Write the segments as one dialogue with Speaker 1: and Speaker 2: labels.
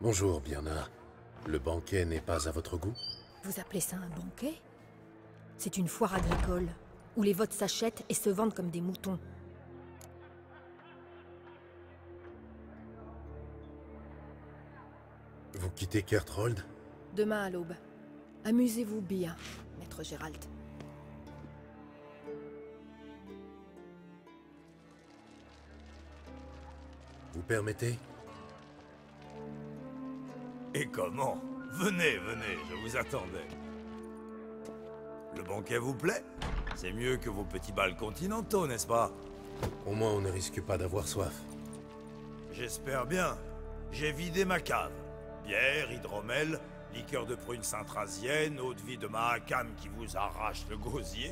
Speaker 1: Bonjour, Birna. Le banquet n'est pas à votre goût?
Speaker 2: Vous appelez ça un banquet? C'est une foire agricole, où les votes s'achètent et se vendent comme des moutons.
Speaker 1: Vous quittez Kerthold?
Speaker 2: Demain à l'aube. Amusez-vous bien, maître Gérald.
Speaker 1: Vous permettez?
Speaker 3: Et comment? Venez, venez, je vous attendais. Le banquet vous plaît? C'est mieux que vos petits bals continentaux, n'est-ce pas?
Speaker 1: Au moins, on ne risque pas d'avoir soif.
Speaker 3: J'espère bien. J'ai vidé ma cave. Bière, hydromel, liqueur de prune saint-razienne, eau de vie de Mahakam qui vous arrache le gosier.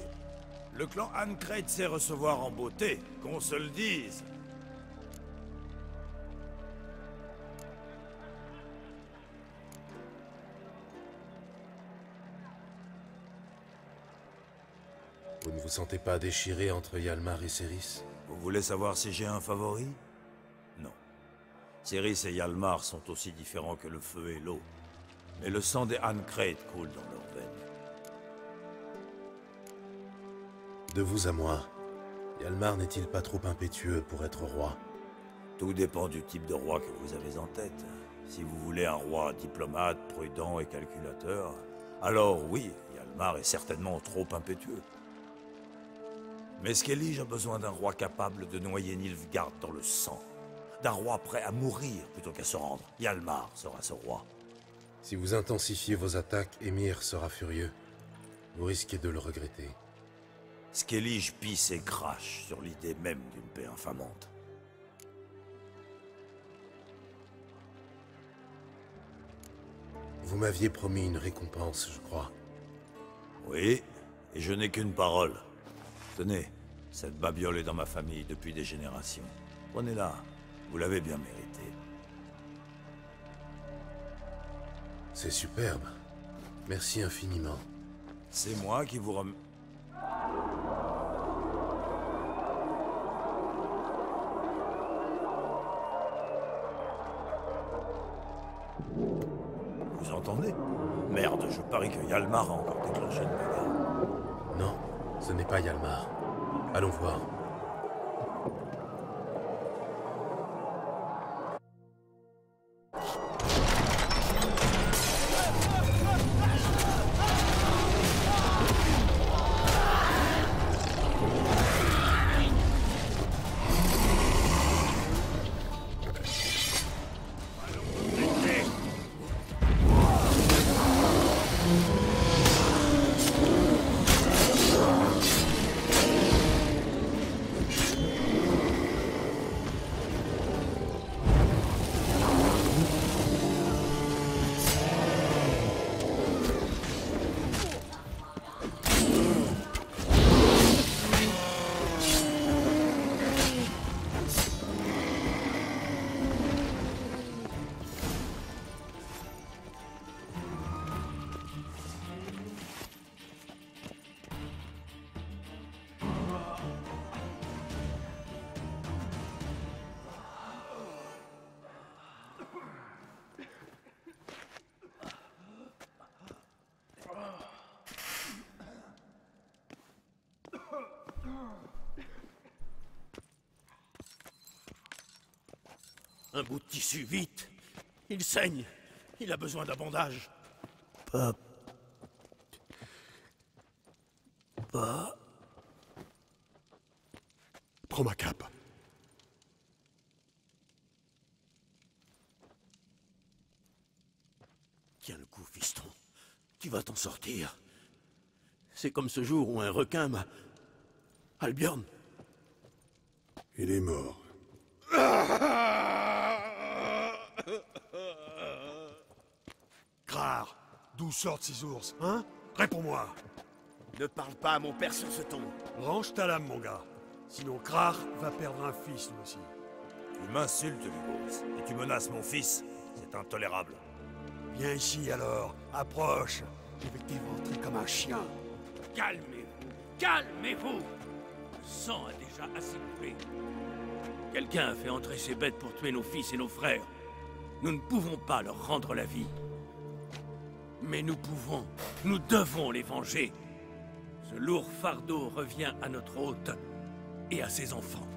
Speaker 3: Le clan Ancred sait recevoir en beauté, qu'on se le dise.
Speaker 1: Vous ne vous sentez pas déchiré entre Hjalmar et Céris?
Speaker 3: Vous voulez savoir si j'ai un favori? Non. Céris et Hjalmar sont aussi différents que le feu et l'eau. Mais le sang des Ancred coule dans leurs veines.
Speaker 1: De vous à moi, Hjalmar n'est-il pas trop impétueux pour être roi?
Speaker 3: Tout dépend du type de roi que vous avez en tête. Si vous voulez un roi diplomate, prudent et calculateur, alors oui, Hjalmar est certainement trop impétueux. Mais Skellige a besoin d'un roi capable de noyer Nilfgaard dans le sang. D'un roi prêt à mourir plutôt qu'à se rendre. Hjalmar sera ce roi.
Speaker 1: Si vous intensifiez vos attaques, Emhyr sera furieux. Vous risquez de le regretter.
Speaker 3: Skellige pisse et crache sur l'idée même d'une paix infamante.
Speaker 1: Vous m'aviez promis une récompense, je crois.
Speaker 3: Oui, et je n'ai qu'une parole. Tenez, cette babiole est dans ma famille depuis des générations. Prenez-la, vous l'avez bien mérité.
Speaker 1: C'est superbe. Merci infiniment.
Speaker 3: C'est moi qui vous rem... Vous entendez? Merde, je parie que Hjalmar a encore déclenché une bagarre.
Speaker 1: Non, ce n'est pas Hjalmar. Allons voir.
Speaker 4: Un bout de tissu, vite! Il saigne! Il a besoin d'un bandage! Prends ma cape. Tiens le coup, fiston. Tu vas t'en sortir. C'est comme ce jour où un requin m'a... Albion.
Speaker 5: Il est mort.
Speaker 4: Krar, d'où sortent ces ours, hein? Réponds-moi.
Speaker 6: Ne parle pas à mon père sur ce ton.
Speaker 4: Range ta lame, mon gars. Sinon Krar va perdre un fils, lui aussi.
Speaker 3: Tu m'insultes, Lugos, et tu menaces mon fils. C'est intolérable.
Speaker 4: Viens ici, alors. Approche. Je vais t'éventrer comme un chien.
Speaker 6: Calmez-vous. Calmez-vous. Le sang a déjà assez coulé. Quelqu'un a fait entrer ces bêtes pour tuer nos fils et nos frères. Nous ne pouvons pas leur rendre la vie. Mais nous pouvons, nous devons les venger. Ce lourd fardeau revient à notre hôte et à ses enfants.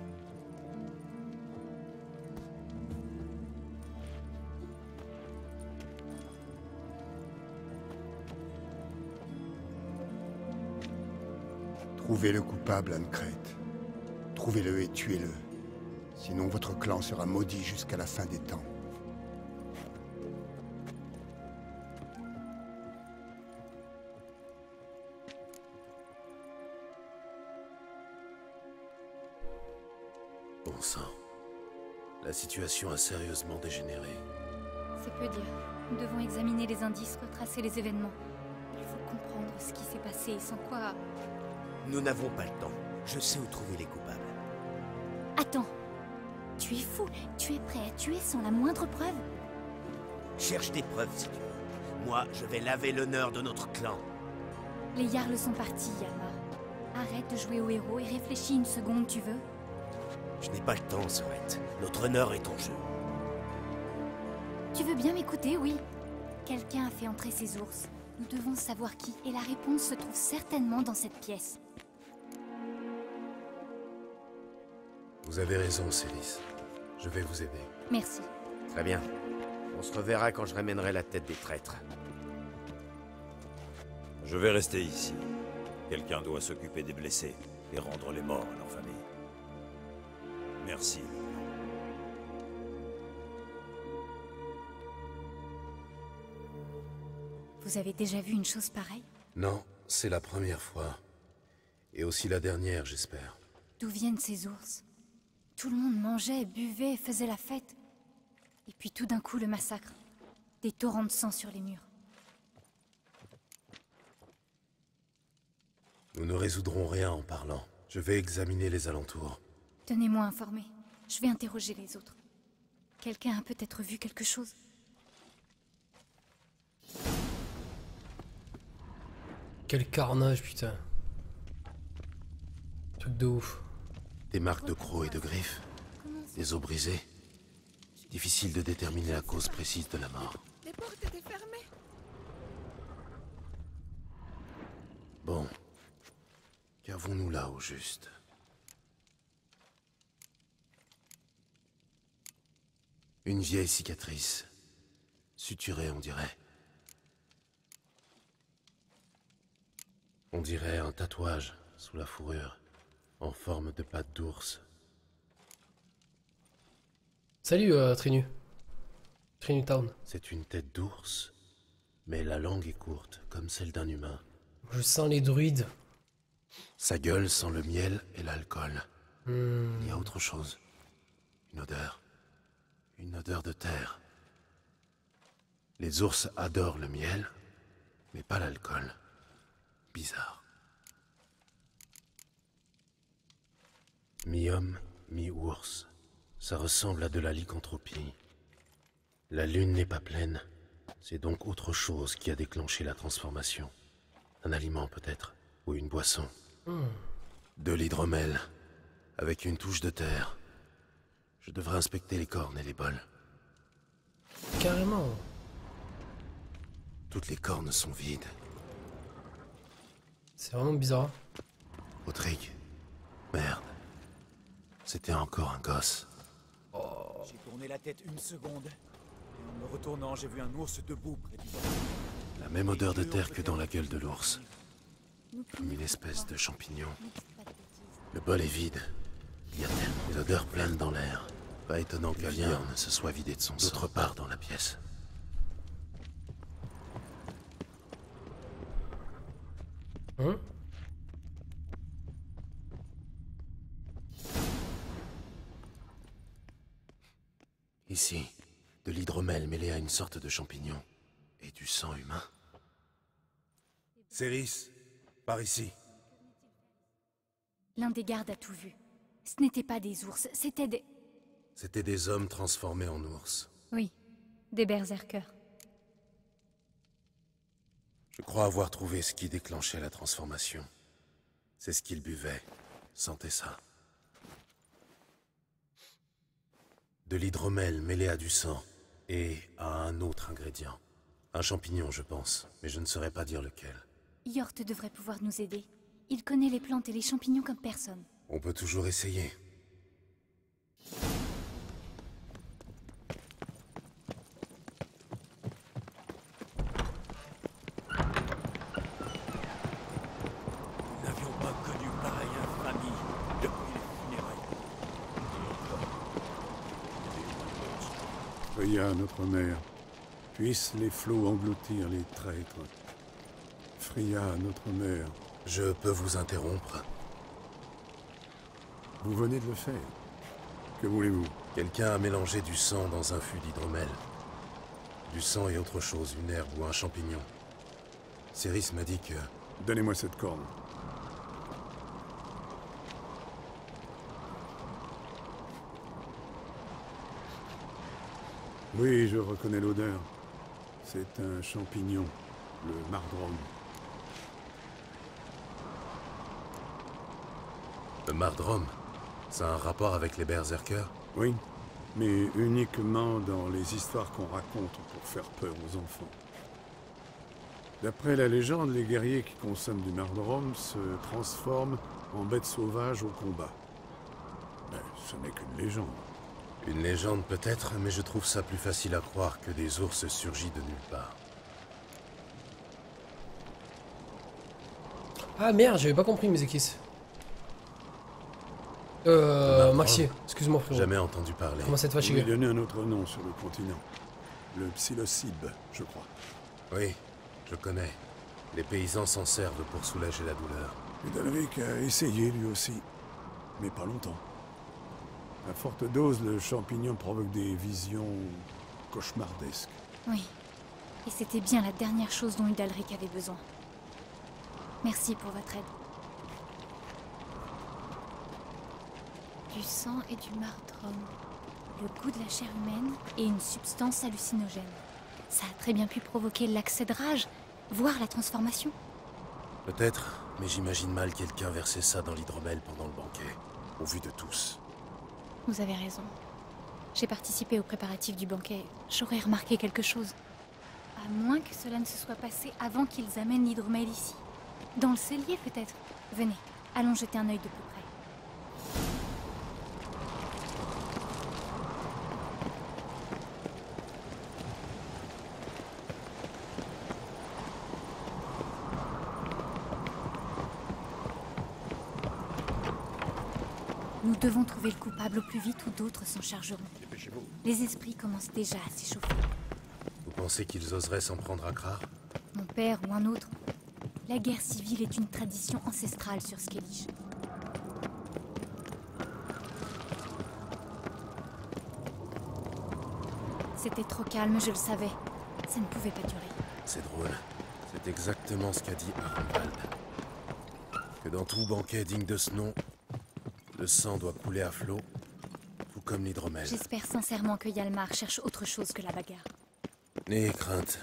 Speaker 5: Trouvez le coupable, Ancret. Trouvez-le et tuez-le. Sinon votre clan sera maudit jusqu'à la fin des temps.
Speaker 1: Bon sang. La situation a sérieusement dégénéré.
Speaker 7: C'est peu dire. Nous devons examiner les indices, retracer les événements. Il faut comprendre ce qui s'est passé, sans quoi...
Speaker 8: Nous n'avons pas le temps. Je sais où trouver les coupables.
Speaker 7: Attends. Tu es fou. Tu es prêt à tuer sans la moindre preuve?
Speaker 8: Cherche des preuves si tu veux. Moi, je vais laver l'honneur de notre clan.
Speaker 7: Les Jarls sont partis, Yalmar. Arrête de jouer au héros et réfléchis une seconde, tu veux?
Speaker 8: Je n'ai pas le temps, Sorette. Notre honneur est en jeu.
Speaker 7: Tu veux bien m'écouter, oui? Quelqu'un a fait entrer ces ours. Nous devons savoir qui, et la réponse se trouve certainement dans cette pièce.
Speaker 1: Vous avez raison, Célis. Je vais vous aider.
Speaker 7: Merci.
Speaker 8: Très bien. On se reverra quand je ramènerai la tête des traîtres.
Speaker 3: Je vais rester ici. Quelqu'un doit s'occuper des blessés et rendre les morts à leur famille. Merci.
Speaker 7: Vous avez déjà vu une chose pareille?
Speaker 1: Non, c'est la première fois. Et aussi la dernière, j'espère.
Speaker 7: D'où viennent ces ours? Tout le monde mangeait, buvait, faisait la fête. Et puis tout d'un coup, le massacre. Des torrents de sang sur les murs.
Speaker 1: Nous ne résoudrons rien en parlant. Je vais examiner les alentours.
Speaker 7: Tenez-moi informé. Je vais interroger les autres. Quelqu'un a peut-être vu quelque chose?
Speaker 9: Quel carnage, putain. Truc de ouf.
Speaker 1: Des marques de crocs et de griffes. Des os brisés. Difficile de déterminer la cause précise de la mort.
Speaker 2: Les portes étaient fermées.
Speaker 1: Bon. Qu'avons-nous là au juste? Une vieille cicatrice. Suturée, on dirait. On dirait un tatouage sous la fourrure, en forme de patte d'ours.
Speaker 9: Salut, Trinu. Trinu Town.
Speaker 1: C'est une tête d'ours, mais la langue est courte, comme celle d'un humain.
Speaker 9: Je sens les druides.
Speaker 1: Sa gueule sent le miel et l'alcool. Il y a autre chose. Une odeur. Une odeur de terre. Les ours adorent le miel, mais pas l'alcool. Bizarre. Mi-homme, mi-ours. Ça ressemble à de la lycanthropie. La lune n'est pas pleine. C'est donc autre chose qui a déclenché la transformation. Un aliment peut-être, ou une boisson. De l'hydromel, avec une touche de terre. Je devrais inspecter les cornes et les bols.
Speaker 9: Carrément.
Speaker 1: Toutes les cornes sont vides.
Speaker 9: C'est vraiment bizarre.
Speaker 1: Autrig. Merde. C'était encore un gosse.
Speaker 10: J'ai tourné la tête une seconde. Et en me retournant, j'ai vu un ours debout près du bord.
Speaker 1: La même odeur de terre que dans la gueule de l'ours. Comme une espèce de champignon. Le bol est vide. Il y a tellement d'odeurs pleines dans l'air. Pas étonnant que Liane se soit vidé de son sang. D'autre part dans la pièce. Ici, de l'hydromel mêlé à une sorte de champignon. Et du sang humain.
Speaker 6: Céris, par ici.
Speaker 7: L'un des gardes a tout vu. Ce n'étaient pas des ours, c'était des...
Speaker 1: C'étaient des hommes transformés en ours.
Speaker 7: Oui, des berserkers.
Speaker 1: Je crois avoir trouvé ce qui déclenchait la transformation. C'est ce qu'ils buvaient. Sentez ça. De l'hydromel mêlé à du sang et à un autre ingrédient. Un champignon, je pense, mais je ne saurais pas dire lequel.
Speaker 7: Yort devrait pouvoir nous aider. Il connaît les plantes et les champignons comme personne.
Speaker 1: On peut toujours essayer.
Speaker 6: Nous n'avions pas connu pareille infamie depuis les funérailles.
Speaker 11: Freya, notre mère, puissent les flots engloutir les traîtres. Freya, notre mère,
Speaker 1: Je peux vous interrompre?
Speaker 11: vous venez de le faire. Que voulez-vous?
Speaker 1: Quelqu'un a mélangé du sang dans un fût d'hydromel. Du sang et autre chose, une herbe ou un champignon. Céris m'a dit que...
Speaker 11: Donnez-moi cette corne. Oui, je reconnais l'odeur. C'est un champignon, le mardrome.
Speaker 1: Le mardrome, ça a un rapport avec les berserkers?
Speaker 11: Oui, mais uniquement dans les histoires qu'on raconte pour faire peur aux enfants. D'après la légende, les guerriers qui consomment du mardrome se transforment en bêtes sauvages au combat. Mais ce n'est qu'une légende.
Speaker 1: Une légende peut-être, mais je trouve ça plus facile à croire que des ours surgissent de nulle part.
Speaker 9: Ah merde, j'avais pas compris Mizekis. Maxi, excuse-moi frérot.
Speaker 1: Jamais entendu parler.
Speaker 9: Comment cette
Speaker 11: On lui
Speaker 9: fatigué?
Speaker 11: a donné un autre nom sur le continent. Le psilocybe, je crois.
Speaker 1: Oui, je connais. Les paysans s'en servent pour soulager la douleur.
Speaker 11: Udalvik a essayé lui aussi, mais pas longtemps. À forte dose, le champignon provoque des visions cauchemardesques.
Speaker 7: Oui. Et c'était bien la dernière chose dont Udalric avait besoin. Merci pour votre aide. Du sang et du mardrome. Le goût de la chair humaine et une substance hallucinogène. Ça a très bien pu provoquer l'accès de rage, voire la transformation.
Speaker 1: Peut-être, mais j'imagine mal quelqu'un verser ça dans l'hydromel pendant le banquet, au vu de tous.
Speaker 7: Vous avez raison. J'ai participé aux préparatifs du banquet. J'aurais remarqué quelque chose. À moins que cela ne se soit passé avant qu'ils amènent l'hydromel ici. Dans le cellier, peut-être. Venez, allons jeter un œil de plus près. Nous devons trouver le coupable au plus vite ou d'autres s'en chargeront.
Speaker 1: Dépêchez-vous.
Speaker 7: Les esprits commencent déjà à s'échauffer.
Speaker 1: Vous pensez qu'ils oseraient s'en prendre à Krar?
Speaker 7: Mon père ou un autre. La guerre civile est une tradition ancestrale sur Skellige. C'était trop calme, je le savais. Ça ne pouvait pas durer.
Speaker 1: C'est drôle. C'est exactement ce qu'a dit Arnvald. Que dans tout banquet digne de ce nom, le sang doit couler à flot, tout comme l'hydromel.
Speaker 7: J'espère sincèrement que Hjalmar cherche autre chose que la bagarre.
Speaker 1: N'ayez crainte.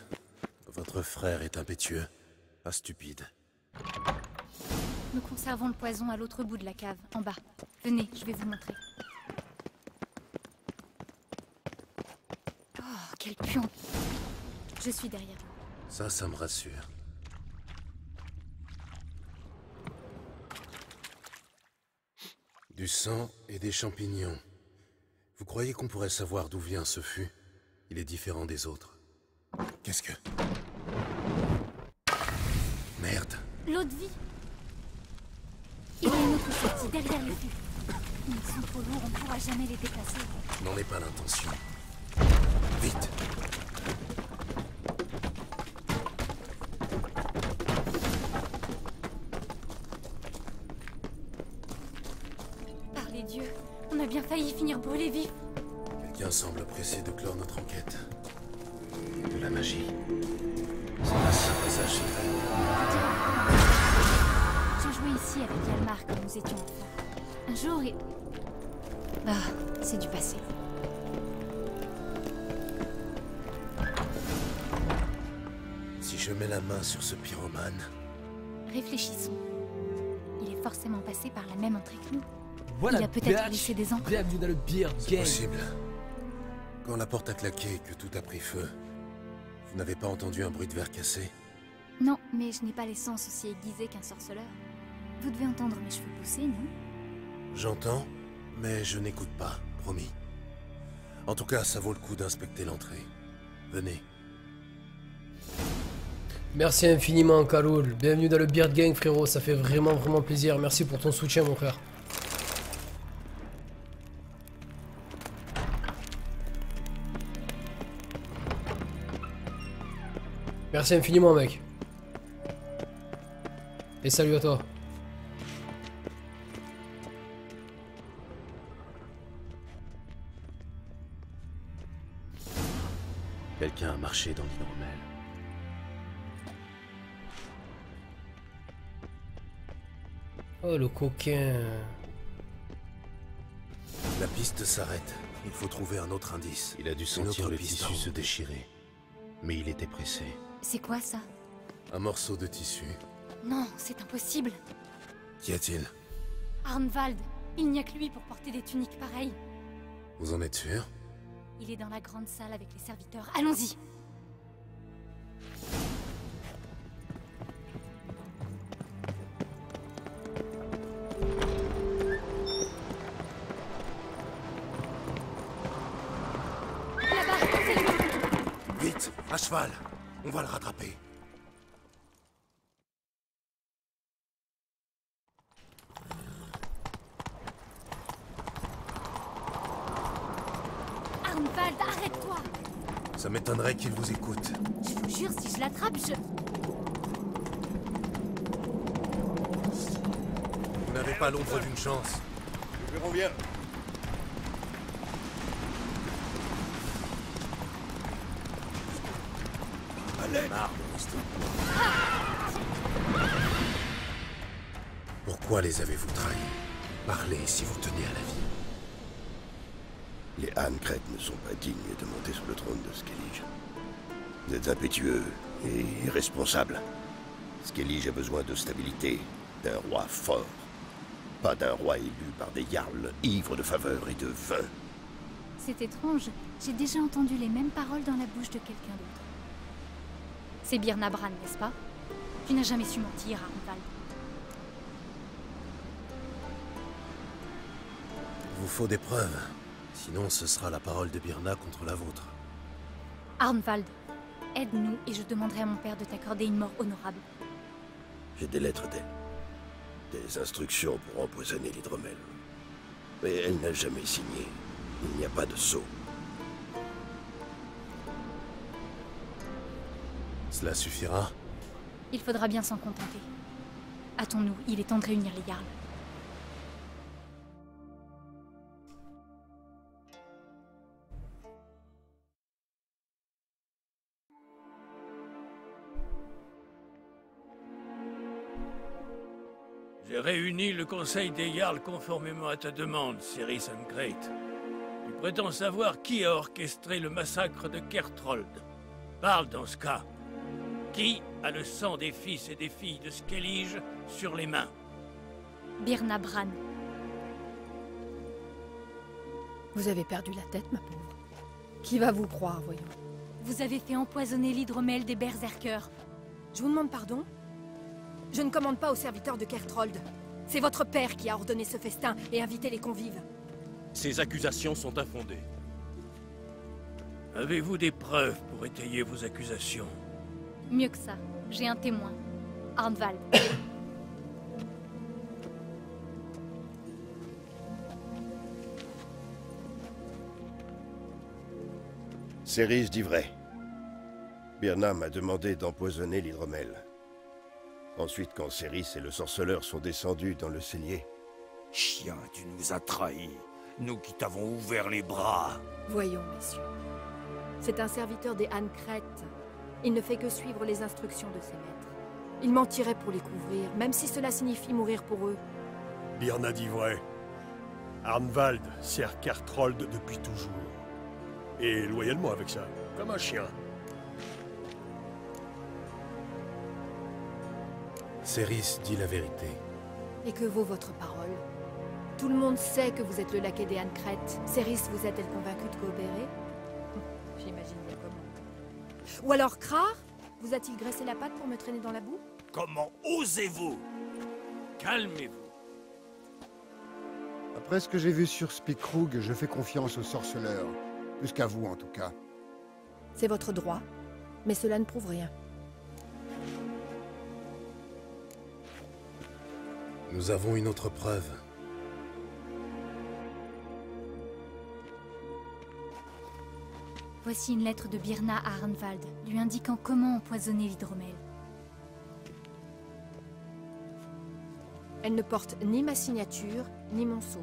Speaker 1: Votre frère est impétueux, pas stupide.
Speaker 7: Nous conservons le poison à l'autre bout de la cave, en bas. Venez, je vais vous montrer. Oh, quel pion! Je suis derrière vous.
Speaker 1: Ça me rassure. Du sang et des champignons. Vous croyez qu'on pourrait savoir d'où vient ce fût? Il est différent des autres. Qu'est-ce que... Merde.
Speaker 7: L'eau de vie! Il y a une autre sortie derrière le fût. Ils sont trop lourds, on ne pourra jamais les déplacer.
Speaker 1: Je n'en ai pas l'intention. Vite.
Speaker 7: Par les dieux, on a bien failli finir brûlés vifs.
Speaker 1: Quelqu'un semble pressé de clore notre enquête. De la magie. C'est un simple passage secret.
Speaker 7: J'ai joué ici avec Hjalmar quand nous étions enfants. Un jour, il... Ah, c'est du passé.
Speaker 1: Si je mets la main sur ce pyromane...
Speaker 7: Réfléchissons. Il est forcément passé par la même entrée que nous.
Speaker 12: Voilà,
Speaker 7: il a peut-être
Speaker 12: bitch.
Speaker 7: laissé des empreintes.
Speaker 12: Bienvenue dans le Beer
Speaker 1: C'est
Speaker 12: Game.
Speaker 1: possible. Quand la porte a claqué et que tout a pris feu, vous n'avez pas entendu un bruit de verre cassé?
Speaker 7: Non, mais je n'ai pas les sens aussi aiguisés qu'un sorceleur. Vous devez entendre mes cheveux pousser, non?
Speaker 1: J'entends, mais je n'écoute pas, promis. En tout cas, ça vaut le coup d'inspecter l'entrée. Venez.
Speaker 9: Merci infiniment, Karoul. Bienvenue dans le Beard Gang, frérot. Ça fait vraiment plaisir. Merci pour ton soutien, mon frère. Merci infiniment, mec. Et salut à toi.
Speaker 1: Quelqu'un a marché dans l'hydromel.
Speaker 9: Oh, le coquin.
Speaker 1: La piste s'arrête. Il faut trouver un autre indice. Il a dû sentir le tissu se déchirer. Mais il était pressé.
Speaker 7: C'est quoi ça?
Speaker 1: Un morceau de tissu.
Speaker 7: Non, c'est impossible.
Speaker 1: Qu'y a-t-il?
Speaker 7: Arnvald, il n'y a que lui pour porter des tuniques pareilles.
Speaker 1: Vous en êtes sûr?
Speaker 7: Il est dans la grande salle avec les serviteurs. Allons-y.
Speaker 1: Vite, à cheval. On va le rattraper.
Speaker 7: Arnvald, arrête-toi!
Speaker 1: Ça m'étonnerait qu'il vous écoute.
Speaker 7: Je vous jure, si je l'attrape,
Speaker 1: Vous n'avez pas l'ombre d'une chance.
Speaker 5: Nous verrons bien.
Speaker 1: Allez, pourquoi les avez-vous trahis? Parlez si vous tenez à la vie.
Speaker 12: Les Ahn'Kreth ne sont pas dignes de monter sur le trône de Skellige. Vous êtes impétueux et irresponsable. Skellige a besoin de stabilité, d'un roi fort. Pas d'un roi élu par des jarls ivres de faveur et de vin.
Speaker 7: C'est étrange. J'ai déjà entendu les mêmes paroles dans la bouche de quelqu'un d'autre. C'est Birna Bran, n'est-ce pas? Tu n'as jamais su mentir, Arnvald.
Speaker 1: Il vous faut des preuves. Sinon, ce sera la parole de Birna contre la vôtre.
Speaker 7: Arnvald, aide-nous et je demanderai à mon père de t'accorder une mort honorable.
Speaker 12: J'ai des lettres d'elle. Des instructions pour empoisonner l'hydromel. Mais elle n'a jamais signé. Il n'y a pas de sceau.
Speaker 1: Cela suffira?
Speaker 7: Il faudra bien s'en contenter. Hâtons-nous, il est temps de réunir les jarls.
Speaker 6: J'ai réuni le conseil des Jarls conformément à ta demande, Cerys Ahn'Kreth. Tu prétends savoir qui a orchestré le massacre de Kerthold. Parle dans ce cas. Qui a le sang des fils et des filles de Skellige sur les mains?
Speaker 7: Birna Bran.
Speaker 2: Vous avez perdu la tête, ma pauvre. Qui va vous croire, voyons?
Speaker 7: Vous avez fait empoisonner l'hydromel des berserkers.
Speaker 2: Je vous demande pardon? Je ne commande pas aux serviteurs de Kerthold. C'est votre père qui a ordonné ce festin et invité les convives.
Speaker 4: Ces accusations sont infondées.
Speaker 6: Avez-vous des preuves pour étayer vos accusations?
Speaker 7: Mieux que ça, j'ai un témoin. Arnvald.
Speaker 12: Cerys dit vrai. Birna m'a demandé d'empoisonner l'hydromel. Ensuite, quand Cerys et le sorceleur sont descendus dans le cellier...
Speaker 3: Chien, tu nous as trahis. Nous qui t'avons ouvert les bras.
Speaker 2: Voyons, messieurs. C'est un serviteur des Ahn'Kreth. Il ne fait que suivre les instructions de ses maîtres. Il mentirait pour les couvrir, même si cela signifie mourir pour eux.
Speaker 13: Birna dit vrai. Arnvald sert Kerthold depuis toujours. Et loyalement avec ça, comme un chien.
Speaker 1: Cerys dit la vérité.
Speaker 2: Et que vaut votre parole? Tout le monde sait que vous êtes le laquais des Ahn'Kreth. Cerys vous a-t-elle convaincu de coopérer? J'imagine bien comment. Ou alors Krar vous a-t-il graissé la patte pour me traîner dans la boue?
Speaker 3: Comment osez-vous?
Speaker 6: Calmez-vous.
Speaker 5: Après ce que j'ai vu sur Spikrug, je fais confiance aux sorceleurs. Plus qu'à vous, en tout cas.
Speaker 2: C'est votre droit, mais cela ne prouve rien.
Speaker 1: Nous avons une autre preuve.
Speaker 7: Voici une lettre de Birna à Arnvald, lui indiquant comment empoisonner l'hydromel.
Speaker 2: Elle ne porte ni ma signature, ni mon sceau.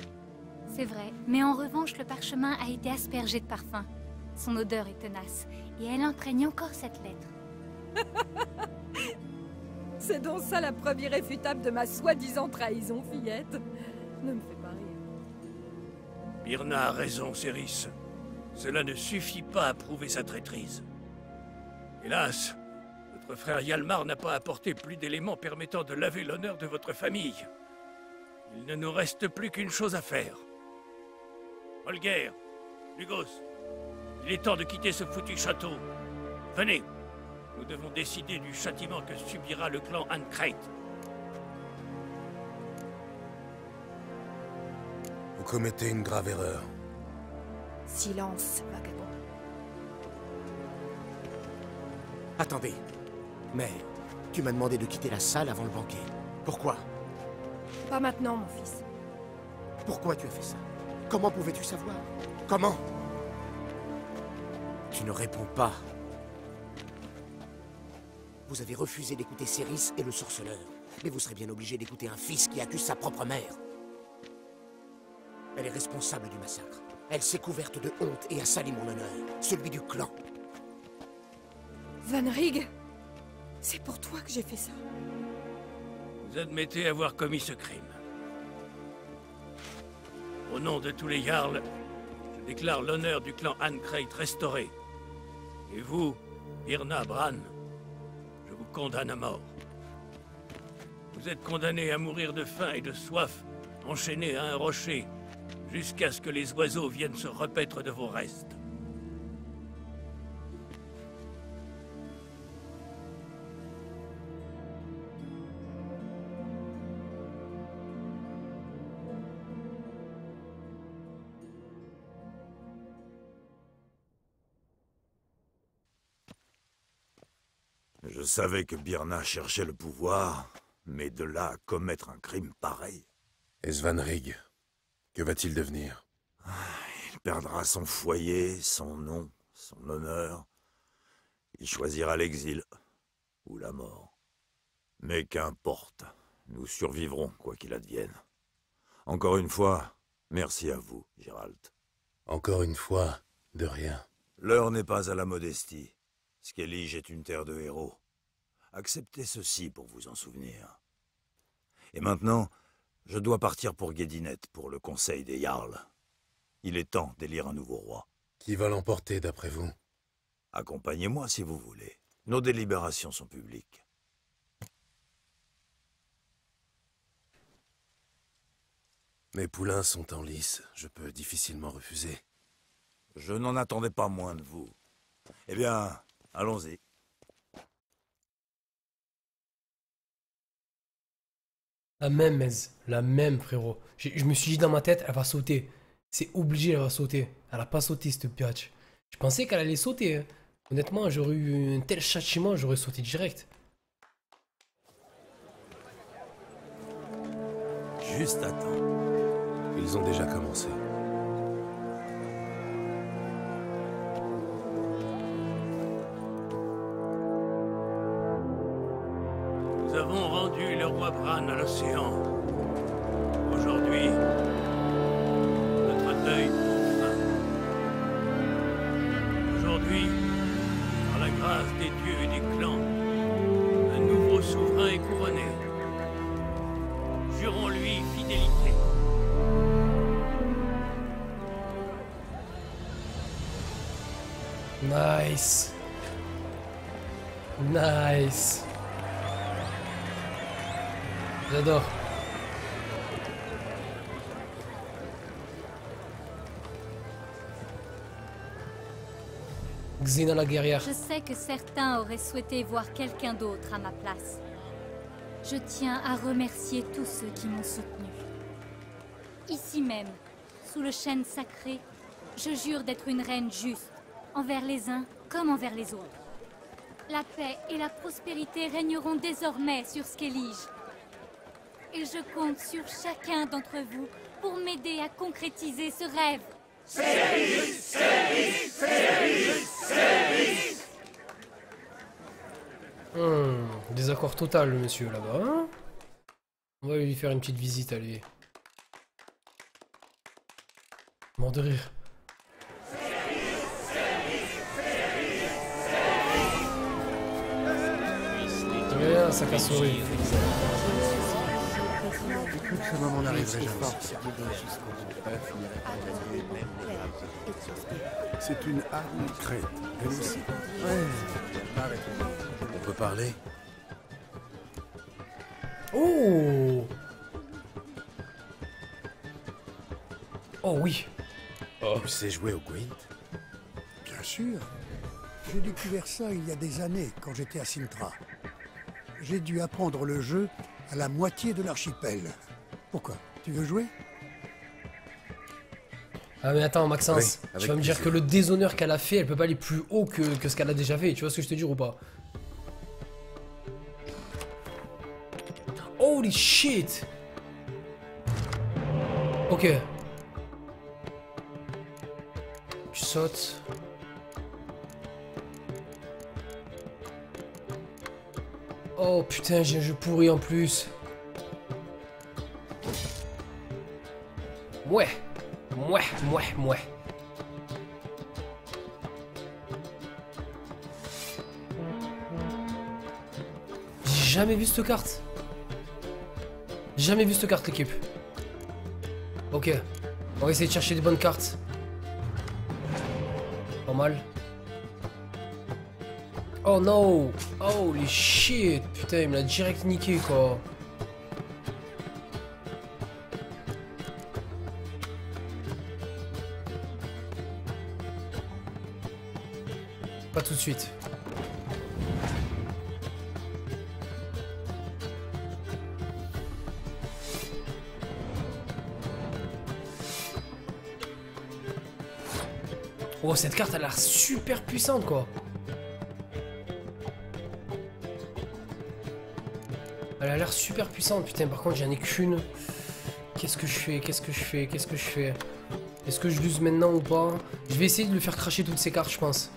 Speaker 7: C'est vrai, mais en revanche, le parchemin a été aspergé de parfum. Son odeur est tenace, et elle imprègne encore cette lettre.
Speaker 2: C'est donc ça la preuve irréfutable de ma soi-disant trahison, fillette. Ne me fais pas rire.
Speaker 6: Birna a raison, Céris. Cela ne suffit pas à prouver sa traîtrise. Hélas, votre frère Hjalmar n'a pas apporté plus d'éléments permettant de laver l'honneur de votre famille. Il ne nous reste plus qu'une chose à faire. Holger, Lugos, il est temps de quitter ce foutu château. Venez, nous devons décider du châtiment que subira le clan Ancreit.
Speaker 1: Vous commettez une grave erreur.
Speaker 2: Silence, vagabond.
Speaker 8: Attendez. Mais tu m'as demandé de quitter la salle avant le banquet. Pourquoi?
Speaker 2: Pas maintenant, mon fils.
Speaker 8: Pourquoi tu as fait ça? Comment pouvais-tu savoir? Comment? Tu ne réponds pas. Vous avez refusé d'écouter Céris et le sorceleur. Mais vous serez bien obligé d'écouter un fils qui accuse sa propre mère. Elle est responsable du massacre. Elle s'est couverte de honte et a sali mon honneur, celui du clan.
Speaker 2: Svanrig, c'est pour toi que j'ai fait ça.
Speaker 6: Vous admettez avoir commis ce crime. Au nom de tous les Jarls, je déclare l'honneur du clan Ancreit restauré. Et vous, Birna Bran, je vous condamne à mort. Vous êtes condamné à mourir de faim et de soif, enchaîné à un rocher, jusqu'à ce que les oiseaux viennent se repaître de vos restes.
Speaker 3: Je savais que Birna cherchait le pouvoir, mais de là à commettre un crime pareil...
Speaker 1: Et Svanrig, que va-t-il devenir?
Speaker 3: Il perdra son foyer, son nom, son honneur. Il choisira l'exil ou la mort. Mais qu'importe, nous survivrons quoi qu'il advienne. Encore une fois, merci à vous, Geralt.
Speaker 1: Encore une fois, de rien.
Speaker 3: L'heure n'est pas à la modestie. Skellige est une terre de héros. Acceptez ceci pour vous en souvenir. Et maintenant, je dois partir pour Guédinet, pour le conseil des Jarls. Il est temps d'élire un nouveau roi.
Speaker 1: Qui va l'emporter, d'après vous?
Speaker 3: Accompagnez-moi si vous voulez. Nos délibérations sont publiques.
Speaker 1: Mes poulains sont en lice. Je peux difficilement refuser.
Speaker 3: Je n'en attendais pas moins de vous. Eh bien, allons-y.
Speaker 9: La même, frérot. Je me suis dit dans ma tête, elle va sauter. C'est obligé, elle va sauter. Elle a pas sauté, cette piatch. Je pensais qu'elle allait sauter. Hein. Honnêtement, j'aurais eu un tel châtiment, j'aurais sauté direct.
Speaker 3: Juste à temps.
Speaker 1: Ils ont déjà commencé.
Speaker 6: Nous avons rendu le roi Bran à l'océan. Aujourd'hui, notre deuil prend fin. Aujourd'hui, par la grâce des dieux et des clans, un nouveau souverain est couronné. Jurons-lui fidélité.
Speaker 9: Nice. Nice. J'adore. Xena la guerrière.
Speaker 7: Je sais que certains auraient souhaité voir quelqu'un d'autre à ma place. Je tiens à remercier tous ceux qui m'ont soutenu. Ici même, sous le chêne sacré, je jure d'être une reine juste, envers les uns comme envers les autres. La paix et la prospérité régneront désormais sur Skellige. Et je compte sur chacun d'entre vous pour m'aider à concrétiser ce rêve.
Speaker 14: Service, service, service, service.
Speaker 9: Désaccord total, le monsieur, là-bas. Hein, on va lui faire une petite visite à lui. Mort de rire. Rien, ça casse au rire.
Speaker 5: Ce moment n'arriverait jamais.
Speaker 11: C'est une Anne Crête, elle aussi.
Speaker 1: On peut parler?
Speaker 9: Oh! Oh oui.
Speaker 1: Tu sais jouer au Gwent?
Speaker 15: Bien sûr. J'ai découvert ça il y a des années, quand j'étais à Sintra. J'ai dû apprendre le jeu à la moitié de l'archipel. Pourquoi? Tu veux jouer?
Speaker 9: Ah mais attends Maxence,
Speaker 1: oui,
Speaker 9: tu vas me dire que le déshonneur qu'elle a fait, elle peut pas aller plus haut que ce qu'elle a déjà fait, tu vois ce que je te dis ou pas? Holy shit! Ok. Tu sautes. Oh putain, j'ai un jeu pourri en plus. Ouais. Ouais. J'ai jamais vu cette carte. Jamais vu cette carte, l'équipe. Ok. On va essayer de chercher des bonnes cartes. Pas mal. Oh no! Holy shit! Putain, il me l'a direct niqué, quoi. Pas tout de suite. Oh, cette carte a l'air super puissante, quoi. Elle a l'air super puissante, putain. Par contre, j'en ai qu'une. Qu'est-ce que je fais? Est-ce que je l'use maintenant ou pas? Je vais essayer de lui faire cracher toutes ces cartes, je pense.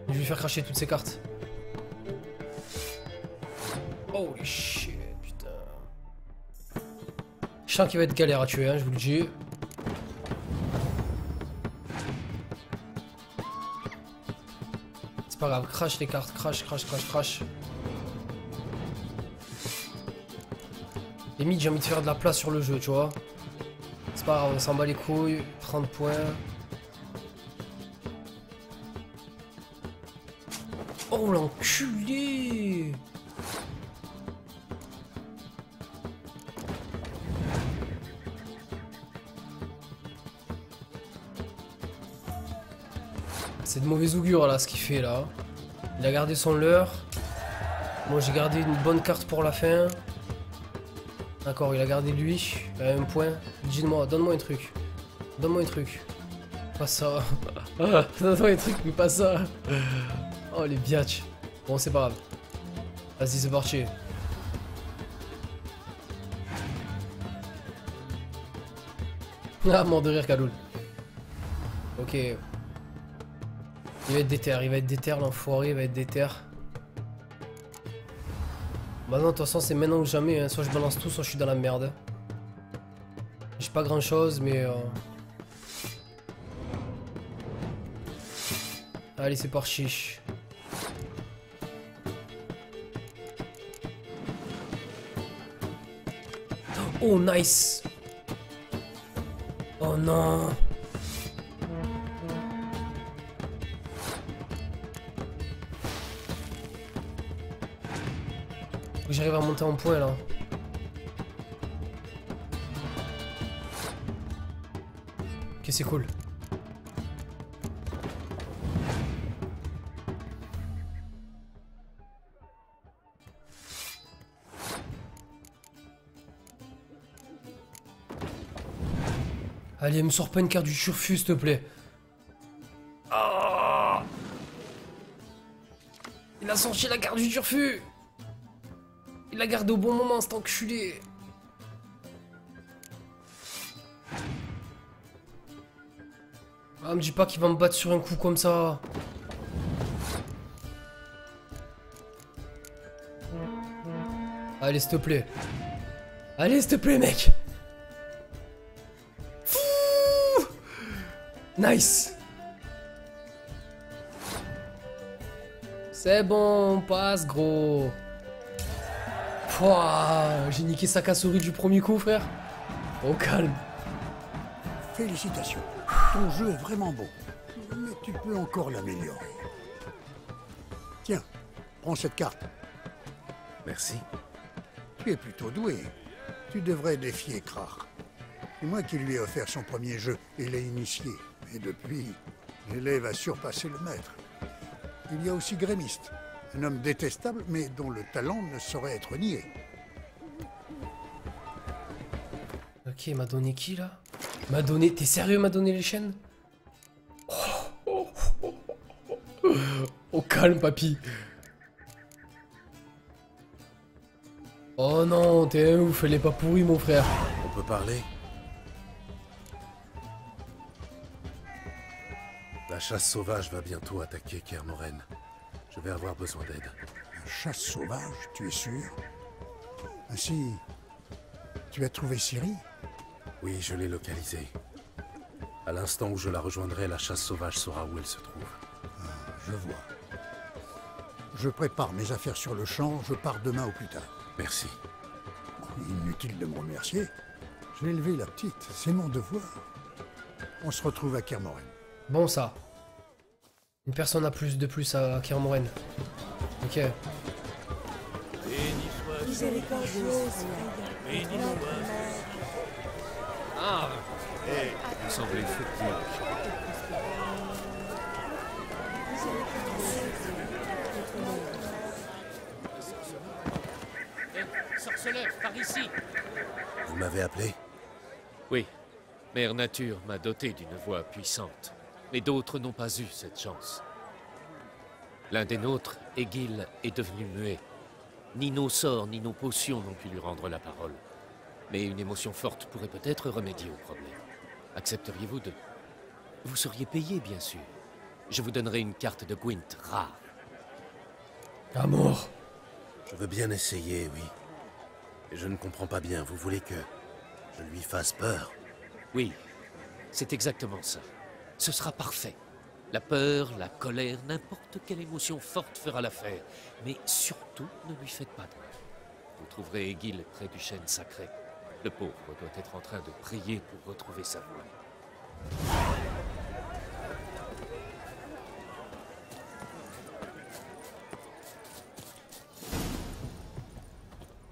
Speaker 9: Je vais lui faire cracher toutes ces cartes. Holy shit, putain. Je sens qu'il va être galère à tuer, hein, je vous le dis. C'est pas grave, crash les cartes, crash. Limite, j'ai envie de faire de la place sur le jeu, tu vois. C'est pas grave, on s'en bat les couilles. 30 points. Oh l'enculé! C'est de mauvais augure là ce qu'il fait là. Il a gardé son leurre. Moi j'ai gardé une bonne carte pour la fin. D'accord, il a gardé lui. Il a un point. Dis-moi, donne-moi un truc. Donne-moi un truc. Pas ça. Donne-moi un truc, mais pas ça. Oh les biatchs. Bon, c'est pas grave. Vas-y, c'est parti. Ah, mort de rire, Kaloul. Ok. Il va être déter, l'enfoiré, il va être déter. Bah non, de toute façon, c'est maintenant ou jamais. Hein. Soit je balance tout, soit je suis dans la merde. J'ai pas grand chose, mais... Allez, c'est parti. Oh, nice. Oh non. J'arrive à monter en point là. Ok, c'est cool. Allez, me sors pas une carte du turfu, s'il te plaît. Oh, il a sorti la carte du turfu. Il l'a gardé au bon moment, cet enculé. Ah, me dis pas qu'il va me battre sur un coup comme ça. Allez, s'il te plaît. Allez, s'il te plaît, mec. Fouh. Nice. C'est bon, on passe, gros. Pouah, j'ai niqué Sakasori du premier coup, frère. Au calme.
Speaker 15: Félicitations. Ton jeu est vraiment bon. Mais tu peux encore l'améliorer. Tiens, prends cette carte.
Speaker 1: Merci.
Speaker 15: Tu es plutôt doué. Tu devrais défier Krach. C'est moi qui lui ai offert son premier jeu et l'ai initié. Et depuis, l'élève a surpassé le maître. Il y a aussi Grémiste, un homme détestable mais dont le talent ne saurait être nié.
Speaker 9: Ok, il m'a donné qui là? M'a donné... T'es sérieux, m'a donné les chaînes? Oh, calme, papy. Oh non, t'es un ouf, elle est pas pourrie, mon frère.
Speaker 1: On peut parler? La chasse sauvage va bientôt attaquer Kermoren. Je vais avoir besoin d'aide.
Speaker 15: La chasse sauvage, tu es sûr? Ainsi, tu as trouvé Ciri?
Speaker 1: Oui, je l'ai localisée. À l'instant où je la rejoindrai, la chasse sauvage saura où elle se trouve.
Speaker 15: Ah, je vois. Je prépare mes affaires sur le champ, je pars demain au plus tard.
Speaker 1: Merci.
Speaker 15: Inutile de me remercier. J'ai élevé la petite, c'est mon devoir. On se retrouve à Kermoren.
Speaker 9: Bon, ça. Une personne a plus de plus à Kermoren. Ok.
Speaker 16: Ah, vous semblez fatigué.
Speaker 17: Sorceleur, par ici.
Speaker 1: Vous m'avez appelé?
Speaker 16: Oui. Mère Nature m'a doté d'une voix puissante, mais d'autres n'ont pas eu cette chance. L'un des nôtres, Egil, est devenu muet. Ni nos sorts, ni nos potions n'ont pu lui rendre la parole. Mais une émotion forte pourrait peut-être remédier au problème. Accepteriez-vous de... Vous seriez payé, bien sûr. Je vous donnerai une carte de Gwent rare.
Speaker 9: Amour.
Speaker 1: Je veux bien essayer, oui. Et je ne comprends pas bien, vous voulez que je lui fasse peur?
Speaker 16: Oui, c'est exactement ça. Ce sera parfait. La peur, la colère, n'importe quelle émotion forte fera l'affaire. Mais surtout, ne lui faites pas de mal. Vous trouverez Egil près du chêne sacré. Le pauvre doit être en train de prier pour retrouver sa voix.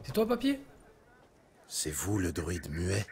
Speaker 9: C'est toi, papier?
Speaker 1: C'est vous, le druide muet?